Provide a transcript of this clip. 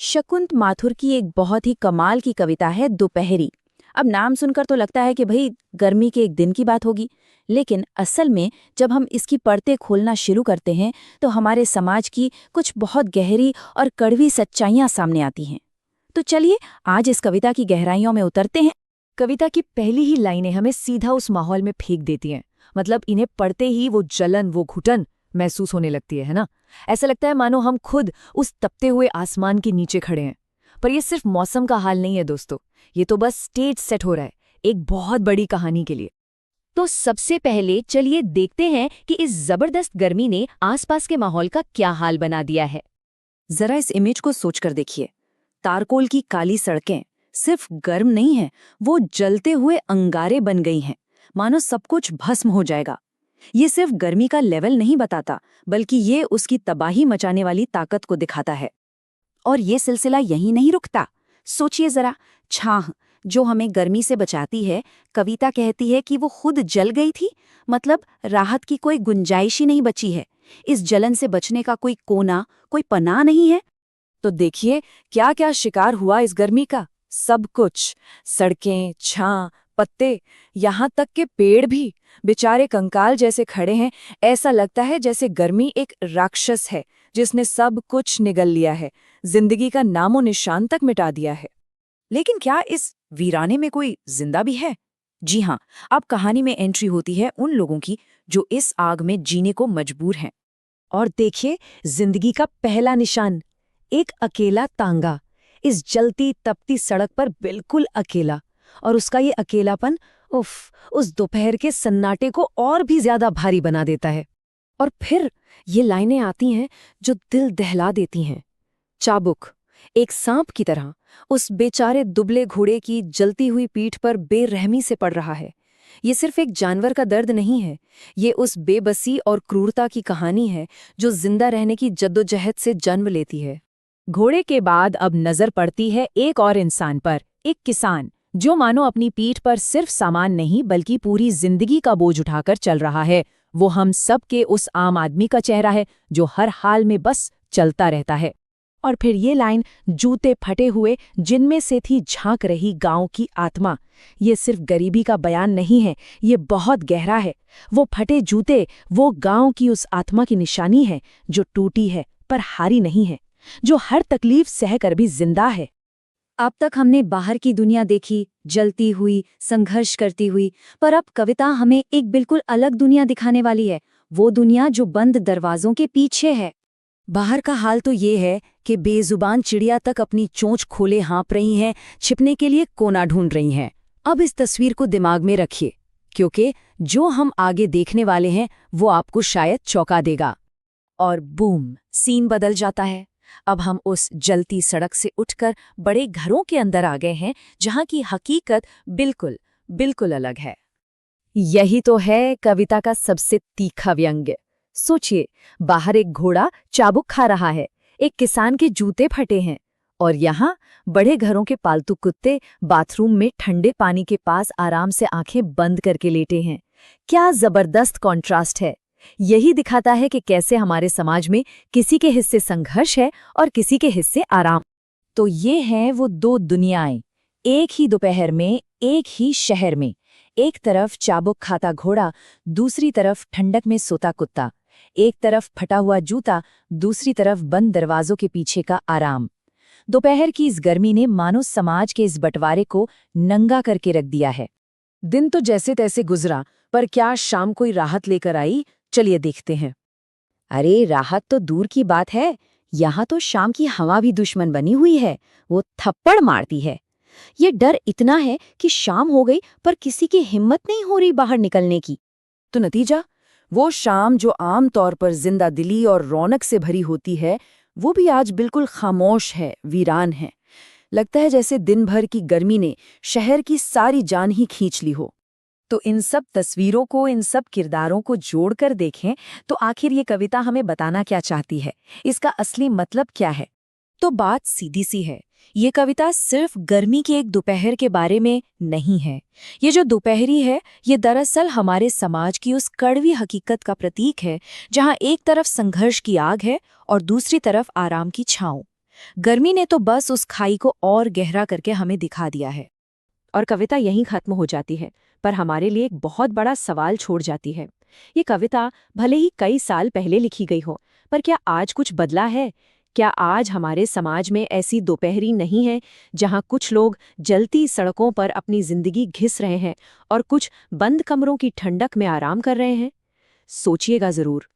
शकुंत माथुर की एक बहुत ही कमाल की कविता है दोपहरी। अब नाम सुनकर तो लगता है कि भाई गर्मी के एक दिन की बात होगी, लेकिन असल में जब हम इसकी परतें खोलना शुरू करते हैं तो हमारे समाज की कुछ बहुत गहरी और कड़वी सच्चाइयां सामने आती हैं। तो चलिए आज इस कविता की गहराइयों में उतरते हैं। कविता की पहली ही लाइनें हमें सीधा उस माहौल में फेंक देती हैं। मतलब इन्हें पढ़ते ही वो जलन, वो घुटन महसूस होने लगती है ना। ऐसा लगता है मानो हम खुद उस तपते हुए आसमान के नीचे खड़े हैं। पर ये सिर्फ मौसम का हाल नहीं है दोस्तों, ये तो बस स्टेज सेट हो रहा है एक बहुत बड़ी कहानी के लिए। तो सबसे पहले चलिए देखते हैं कि इस जबरदस्त गर्मी ने आसपास के माहौल का क्या हाल बना दिया है। जरा इस इमेज को सोचकर देखिए। तारकोल की काली सड़कें सिर्फ गर्म नहीं हैं, वो जलते हुए अंगारे बन गई हैं, मानो सब कुछ भस्म हो जाएगा। ये सिर्फ गर्मी का लेवल नहीं बताता, बल्कि ये उसकी तबाही मचाने वाली ताकत को दिखाता है। और ये सिलसिला यहीं नहीं रुकता। सोचिए जरा, छाह जो हमें गर्मी से बचाती है, कविता कहती है कि वो खुद जल गई थी। मतलब राहत की कोई गुंजाइश ही नहीं बची है। इस जलन से बचने का कोई कोना, कोई पनाह नहीं है। तो देखिए क्या क्या शिकार हुआ इस गर्मी का। सब कुछ, सड़कें, छां, पत्ते, यहाँ तक के पेड़ भी बेचारे कंकाल जैसे खड़े हैं। ऐसा लगता है जैसे गर्मी एक राक्षस है जिसने सब कुछ निगल लिया है, जिंदगी का नामो निशान तक मिटा दिया है। लेकिन क्या इस वीराने में कोई जिंदा भी है? जी हाँ, अब कहानी में एंट्री होती है उन लोगों की जो इस आग में जीने को मजबूर हैं। और देखिए जिंदगी का पहला निशान, एक अकेला तांगा इस जलती तपती सड़क पर बिल्कुल अकेला। और उसका ये अकेलापन उस दोपहर के सन्नाटे को और भी ज्यादा भारी बना देता है। और फिर ये लाइनें आती हैं जो दिल दहला देती हैं। चाबुक एक सांप की तरह उस बेचारे दुबले घोड़े की जलती हुई पीठ पर बेरहमी से पड़ रहा है। ये सिर्फ एक जानवर का दर्द नहीं है, ये उस बेबसी और क्रूरता की कहानी है जो जिंदा रहने की जद्दोजहद से जन्म लेती है। घोड़े के बाद अब नजर पड़ती है एक और इंसान पर, एक किसान जो मानो अपनी पीठ पर सिर्फ सामान नहीं बल्कि पूरी जिंदगी का बोझ उठाकर चल रहा है। वो हम सब के उस आम आदमी का चेहरा है जो हर हाल में बस चलता रहता है। और फिर ये लाइन, जूते फटे हुए जिनमें से थी झांक रही गांव की आत्मा, ये सिर्फ गरीबी का बयान नहीं है, ये बहुत गहरा है। वो फटे जूते वो गांव की उस आत्मा की निशानी है जो टूटी है पर हारी नहीं है, जो हर तकलीफ सहकर भी जिंदा है। अब तक हमने बाहर की दुनिया देखी, जलती हुई, संघर्ष करती हुई, पर अब कविता हमें एक बिल्कुल अलग दुनिया दिखाने वाली है। वो दुनिया जो बंद दरवाजों के पीछे है। बाहर का हाल तो ये है कि बेजुबान चिड़िया तक अपनी चोंच खोले हाँप रही हैं, छिपने के लिए कोना ढूंढ रही हैं। अब इस तस्वीर को दिमाग में रखिए, क्योंकि जो हम आगे देखने वाले हैं वो आपको शायद चौंका देगा। और बूम, सीन बदल जाता है। अब हम उस जलती सड़क से उठकर बड़े घरों के अंदर आ गए हैं, जहां की हकीकत बिल्कुल बिल्कुल अलग है। यही तो है कविता का सबसे तीखा व्यंग्य। सोचिए, बाहर एक घोड़ा चाबुक खा रहा है, एक किसान के जूते फटे हैं, और यहाँ बड़े घरों के पालतू कुत्ते बाथरूम में ठंडे पानी के पास आराम से आंखें बंद करके लेटे हैं। क्या जबरदस्त कॉन्ट्रास्ट है। यही दिखाता है कि कैसे हमारे समाज में किसी के हिस्से संघर्ष है और किसी के हिस्से आराम। तो ये हैं वो दो दुनियाएं, एक ही दोपहर में, एक ही शहर में। एक तरफ चाबुक खाता घोड़ा, दूसरी तरफ ठंडक में सोता कुत्ता। एक तरफ फटा हुआ जूता, दूसरी तरफ बंद दरवाजों के पीछे का आराम। दोपहर की इस गर्मी ने मानो समाज के इस बंटवारे को नंगा करके रख दिया है। दिन तो जैसे तैसे गुजरा, पर क्या शाम कोई राहत लेकर आई? चलिए देखते हैं। अरे राहत तो दूर की बात है, यहाँ तो शाम की हवा भी दुश्मन बनी हुई है। वो थप्पड़ मारती है। ये डर इतना है कि शाम हो गई पर किसी की हिम्मत नहीं हो रही बाहर निकलने की। तो नतीजा, वो शाम जो आम तौर पर जिंदा दिली और रौनक से भरी होती है, वो भी आज बिल्कुल खामोश है, वीरान है। लगता है जैसे दिन भर की गर्मी ने शहर की सारी जान ही खींच ली हो। तो इन सब तस्वीरों को, इन सब किरदारों को जोड़कर देखें तो आखिर ये कविता हमें बताना क्या चाहती है, इसका असली मतलब क्या है। तो बात सीधी सी है, ये कविता सिर्फ गर्मी के एक दोपहर के बारे में नहीं है। ये जो दोपहरी है, ये दरअसल हमारे समाज की उस कड़वी हकीकत का प्रतीक है, जहाँ एक तरफ संघर्ष की आग है और दूसरी तरफ आराम की छाँव। गर्मी ने तो बस उस खाई को और गहरा करके हमें दिखा दिया है। और कविता यहीं खत्म हो जाती है, पर हमारे लिए एक बहुत बड़ा सवाल छोड़ जाती है। ये कविता भले ही कई साल पहले लिखी गई हो, पर क्या आज कुछ बदला है? क्या आज हमारे समाज में ऐसी दोपहरी नहीं है जहां कुछ लोग जलती सड़कों पर अपनी जिंदगी घिस रहे हैं और कुछ बंद कमरों की ठंडक में आराम कर रहे हैं? सोचिएगा जरूर।